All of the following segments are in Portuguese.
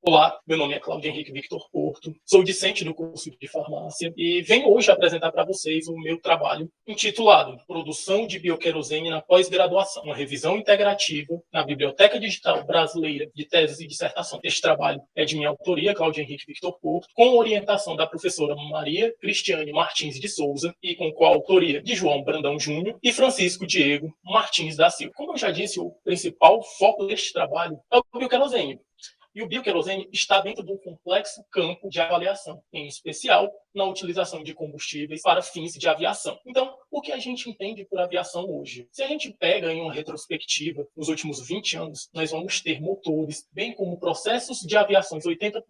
Olá, meu nome é Cláudio Henrique Victor Porto, sou discente do curso de farmácia e venho hoje apresentar para vocês o meu trabalho intitulado Produção de Bioquerosene na Pós-Graduação, uma revisão integrativa na Biblioteca Digital Brasileira de Teses e Dissertação. Este trabalho é de minha autoria, Cláudio Henrique Victor Porto, com orientação da professora Maria Cristiane Martins de Souza e com coautoria de João Brandão Júnior e Francisco Diego Martins da Silva. Como eu já disse, o principal foco deste trabalho é o bioquerosene. E o bioquerosene está dentro de um complexo campo de avaliação, em especial na utilização de combustíveis para fins de aviação. Então, o que a gente entende por aviação hoje? Se a gente pega em uma retrospectiva, nos últimos 20 anos, nós vamos ter motores, bem como processos de aviações 80%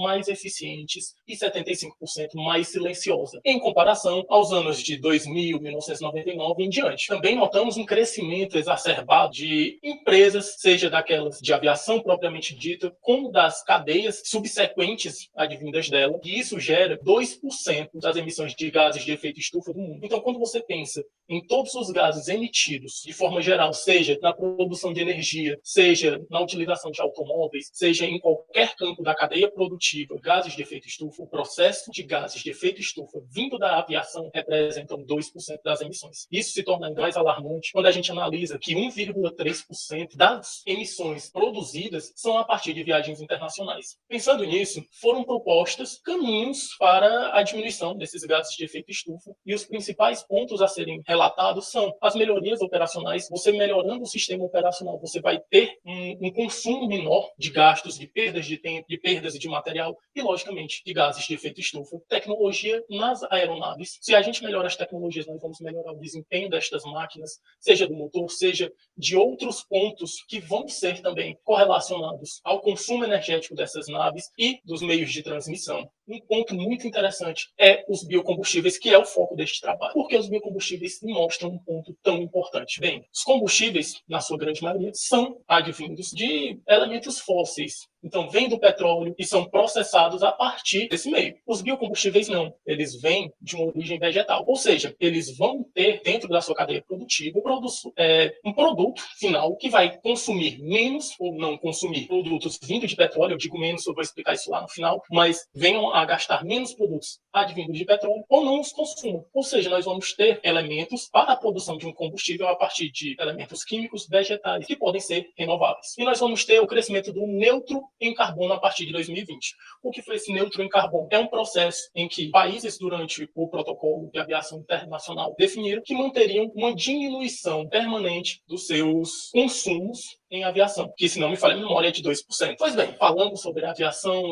mais eficientes e 75% mais silenciosa, em comparação aos anos de 2000, 1999 em diante. Também notamos um crescimento exacerbado de empresas, seja daquelas de aviação propriamente dita, como das cadeias subsequentes advindas dela, e isso gera 2% das emissões de gases de efeito estufa do mundo. Então, quando você pensa em todos os gases emitidos, de forma geral, seja na produção de energia, seja na utilização de automóveis, seja em qualquer campo da cadeia produtiva, gases de efeito estufa, o processo de gases de efeito estufa vindo da aviação representam 2% das emissões. Isso se torna ainda mais alarmante quando a gente analisa que 1,3% das emissões produzidas são a partir de viagens internacionais. Pensando nisso, foram propostas caminhos para a diminuição desses gases de efeito estufa, e os principais pontos a serem relatados são as melhorias operacionais. Você melhorando o sistema operacional, você vai ter um consumo menor de gastos, de perdas de tempo, de perdas de material e, logicamente, de gases de efeito estufa. Tecnologia nas aeronaves. Se a gente melhora as tecnologias, nós vamos melhorar o desempenho destas máquinas, seja do motor, seja de outros pontos que vão ser também correlacionados ao consumo energético dessas naves e dos meios de transmissão. Um ponto muito interessante é os biocombustíveis, que é o foco deste trabalho. Por que os biocombustíveis mostram um ponto tão importante? Bem, os combustíveis, na sua grande maioria, são advindos de elementos fósseis. Então, vêm do petróleo e são processados a partir desse meio. Os biocombustíveis não. Eles vêm de uma origem vegetal. Ou seja, eles vão ter, dentro da sua cadeia produtiva, um produto final que vai consumir menos ou não consumir produtos vindo de petróleo. Eu digo menos, eu vou explicar isso lá no final, mas venham a gastar menos produtos advindos de petróleo ou não os consumam. Ou seja, nós vamos ter elementos para a produção de um combustível a partir de elementos químicos vegetais que podem ser renováveis. E nós vamos ter o crescimento do neutro em carbono a partir de 2020. O que foi esse neutro em carbono? É um processo em que países, durante o protocolo de aviação internacional, definiram que manteriam uma diminuição permanente dos seus consumos em aviação, que, se não me falha a memória, é de 2%. Pois bem, falando sobre aviação,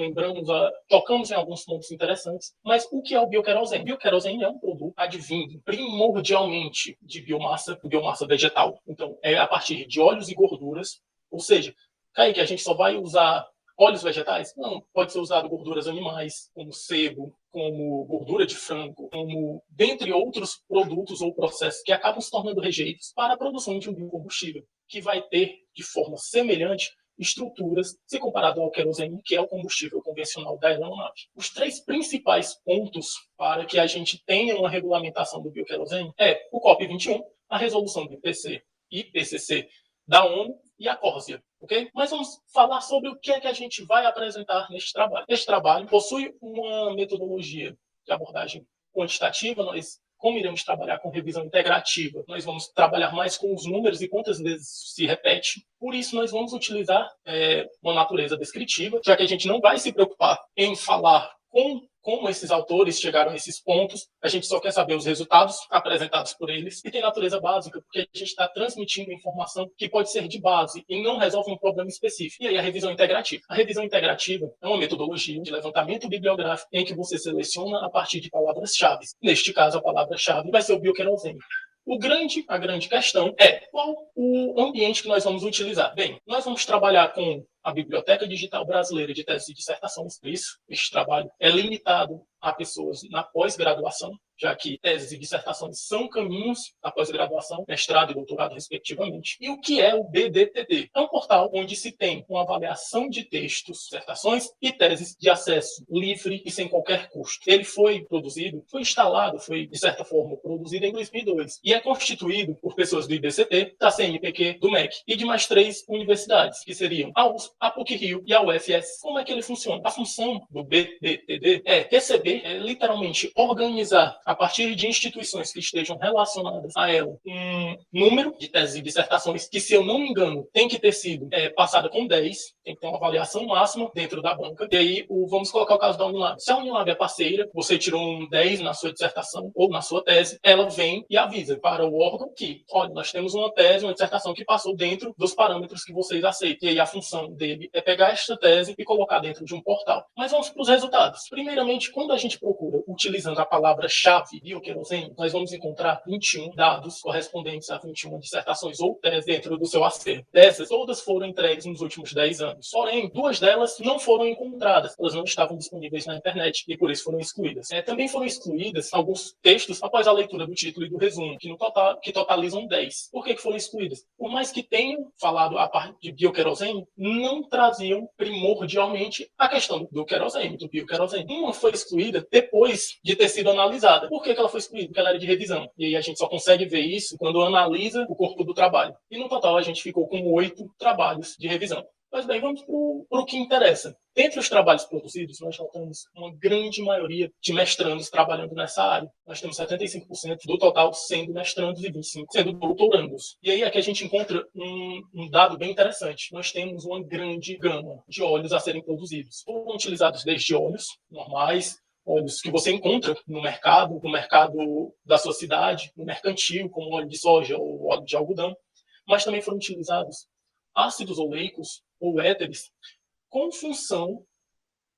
tocamos em alguns pontos interessantes, mas o que é o bioquerosene? Bioquerosene é um produto advindo primordialmente de biomassa vegetal. Então, é a partir de óleos e gorduras, ou seja, Kaique, a gente só vai usar óleos vegetais? Não, pode ser usado gorduras animais, como sebo, como gordura de frango, como dentre outros produtos ou processos que acabam se tornando rejeitos para a produção de um biocombustível, que vai ter, de forma semelhante, estruturas, se comparado ao querosene, que é o combustível convencional da aeronave. Os 3 principais pontos para que a gente tenha uma regulamentação do bioquerosene é o COP21, a resolução do IPC e IPCC da ONU e a CORSIA, ok? Mas vamos falar sobre o que é que a gente vai apresentar neste trabalho. Este trabalho possui uma metodologia de abordagem quantitativa. Como iremos trabalhar com revisão integrativa, nós vamos trabalhar mais com os números e quantas vezes se repete. Por isso, nós vamos utilizar uma natureza descritiva, já que a gente não vai se preocupar em falar como esses autores chegaram a esses pontos, a gente só quer saber os resultados apresentados por eles, e tem natureza básica, porque a gente está transmitindo informação que pode ser de base e não resolve um problema específico. E aí a revisão integrativa. A revisão integrativa é uma metodologia de levantamento bibliográfico em que você seleciona a partir de palavras-chave. Neste caso, a palavra-chave vai ser o bioquerosene. A grande questão é qual o ambiente que nós vamos utilizar. Bem, nós vamos trabalhar com a Biblioteca Digital Brasileira de Teses e Dissertações. Este trabalho é limitado a pessoas na pós-graduação, já que teses e dissertações são caminhos da pós-graduação, mestrado e doutorado, respectivamente. E o que é o BDTD? É um portal onde se tem uma avaliação de textos, dissertações e teses de acesso livre e sem qualquer custo. Ele foi instalado, de certa forma produzido em 2002 e é constituído por pessoas do IBCT, da CNPq, do MEC e de mais 3 universidades, que seriam a USP, a PUC-Rio e a UFS. Como é que ele funciona? A função do BDTD é receber, literalmente organizar a partir de instituições que estejam relacionadas a ela um número de teses e dissertações que, se eu não me engano, tem que ter sido passada com 10, tem que ter uma avaliação máxima dentro da banca. E aí, vamos colocar o caso da Unilab. Se a Unilab é parceira, você tirou um 10 na sua dissertação ou na sua tese, ela vem e avisa para o órgão que, olha, nós temos uma tese, uma dissertação que passou dentro dos parâmetros que vocês aceitam. E aí a função dele é pegar esta tese e colocar dentro de um portal. Mas vamos para os resultados. Primeiramente, quando a gente procura utilizando a palavra-chave bioquerosene, nós vamos encontrar 21 dados correspondentes a 21 dissertações ou teses dentro do seu acervo. Dessas, todas foram entregues nos últimos 10 anos. Porém, 2 delas não foram encontradas. Elas não estavam disponíveis na internet e por isso foram excluídas. Também foram excluídas alguns textos após a leitura do título e do resumo, que totalizam 10. Por que foram excluídas? Por mais que tenham falado a parte de bioquerosene, não traziam primordialmente a questão do querosene, do bioquerosene. Uma foi excluída depois de ter sido analisada. Por que ela foi excluída? Porque ela era de revisão. E aí a gente só consegue ver isso quando analisa o corpo do trabalho. E no total a gente ficou com 8 trabalhos de revisão. Mas bem, vamos para o que interessa. Dentre os trabalhos produzidos, nós notamos uma grande maioria de mestrandos trabalhando nessa área. Nós temos 75% do total sendo mestrandos e 25% sendo doutorandos. E aí é que a gente encontra um dado bem interessante. Nós temos uma grande gama de óleos a serem produzidos. Foram utilizados desde óleos normais, óleos que você encontra no mercado da sua cidade, no mercantil, como óleo de soja ou óleo de algodão, mas também foram utilizados ácidos oleicos ou éteres com função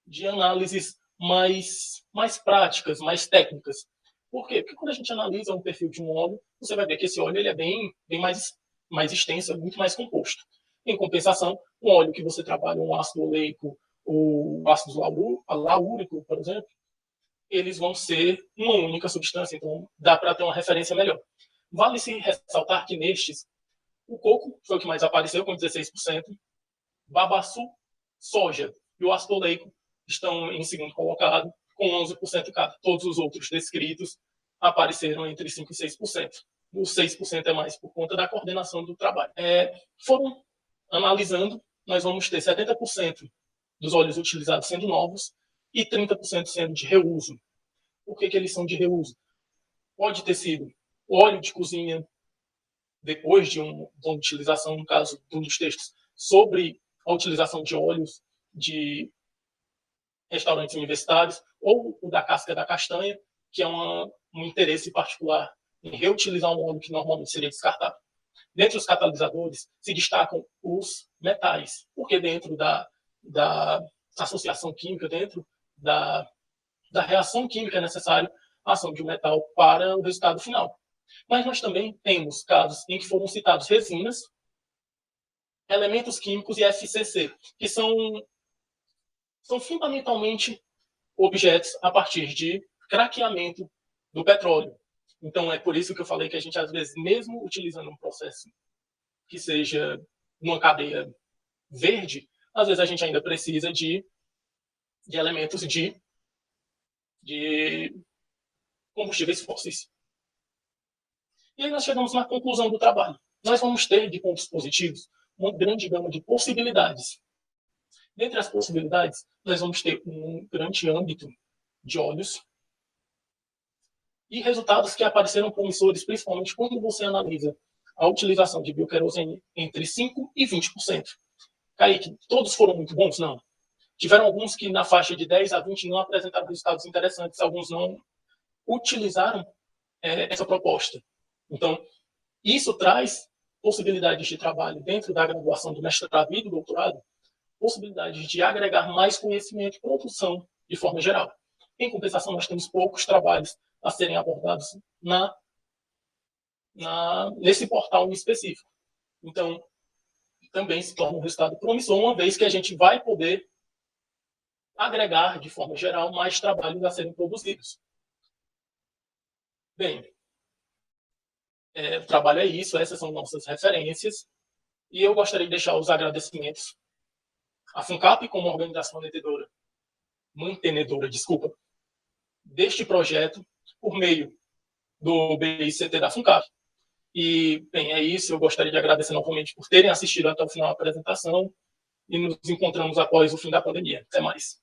de análises mais práticas, mais técnicas. Por quê? Porque quando a gente analisa um perfil de um óleo, você vai ver que esse óleo ele é bem mais extenso, é muito mais composto. Em compensação, um óleo que você trabalha, um ácido oleico ou ácido laúrico, por exemplo, eles vão ser uma única substância, então dá para ter uma referência melhor. Vale-se ressaltar que nestes, o coco foi o que mais apareceu, com 16%, babaçu, soja e o ácido oleico estão em segundo colocado, com 11% cada. Todos os outros descritos apareceram entre 5% e 6%. Os 6% é mais por conta da coordenação do trabalho. Foram analisando, nós vamos ter 70% dos óleos utilizados sendo novos e 30% sendo de reuso. Por que eles são de reuso? Pode ter sido óleo de cozinha, depois de uma utilização, no caso de um dos textos, sobre a utilização de óleos de restaurantes universitários, ou o da casca da castanha, que é um interesse particular em reutilizar um óleo que normalmente seria descartado. Dentre os catalisadores se destacam os metais, porque dentro da associação química, dentro da reação química é necessária a ação de um metal para o resultado final. Mas nós também temos casos em que foram citados resinas, elementos químicos e FCC, que são fundamentalmente objetos a partir de craqueamento do petróleo. Então, é por isso que eu falei que a gente, às vezes, mesmo utilizando um processo que seja uma cadeia verde, às vezes a gente ainda precisa de elementos de combustíveis fósseis. E aí nós chegamos na conclusão do trabalho. Nós vamos ter, de pontos positivos, uma grande gama de possibilidades. Dentre as possibilidades, nós vamos ter um grande âmbito de óleos e resultados que apareceram promissores, principalmente quando você analisa a utilização de bioquerosene entre 5% e 20%. Kaique, todos foram muito bons? Não. Tiveram alguns que, na faixa de 10% a 20%, não apresentaram resultados interessantes, alguns não utilizaram essa proposta. Então, isso traz possibilidades de trabalho dentro da graduação do mestrado e do doutorado, possibilidades de agregar mais conhecimento e produção de forma geral. Em compensação, nós temos poucos trabalhos a serem abordados nesse portal em específico. Então, também se torna um resultado promissor, uma vez que a gente vai poder agregar, de forma geral, mais trabalhos a serem produzidos. Bem, o trabalho é isso, essas são nossas referências, e eu gostaria de deixar os agradecimentos à FUNCAP como organização mantenedora, desculpa, deste projeto por meio do BICT da FUNCAP. E, bem, é isso. Eu gostaria de agradecer novamente por terem assistido até o final da apresentação e nos encontramos após o fim da pandemia. Até mais.